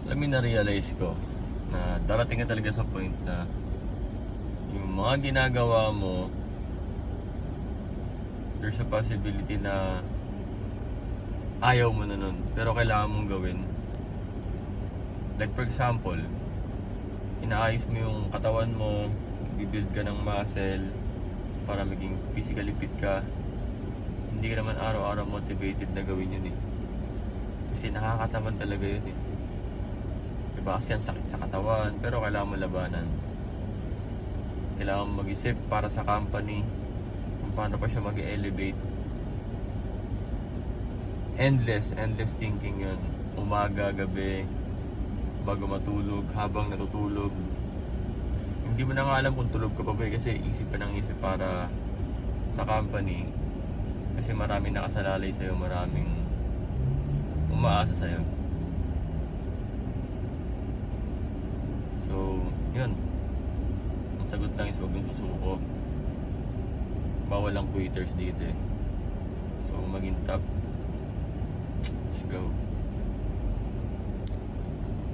alam mo, na-realize ko na darating ka talaga sa point na yung mga ginagawa mo, there's a possibility na ayaw mo na nun, pero kailangan mong gawin. Like for example, inaayos mo yung katawan mo, bibuild ka ng muscle para maging physically fit ka. Hindi ka naman araw-araw motivated na gawin yun eh. Kasi nakakatamad talaga yun eh. Diba? Kasi ang sakit sa katawan, pero kailangan mo labanan. Kailangan mo mag-isip para sa company kung paano pa siya mag-elevate. Endless thinking yun. Umaga, gabi, bago matulog, habang natutulog. Hindi mo na nga alam kung tulog ka pa ba eh, kasi isip ka ng isip para sa company. Kasi maraming nakasalalay sa'yo, maraming umaasa sa'yo. So, yun. Ang sagot lang is huwag yung susuko. Bawal ang quitters dito eh. So, maging top. Let's go.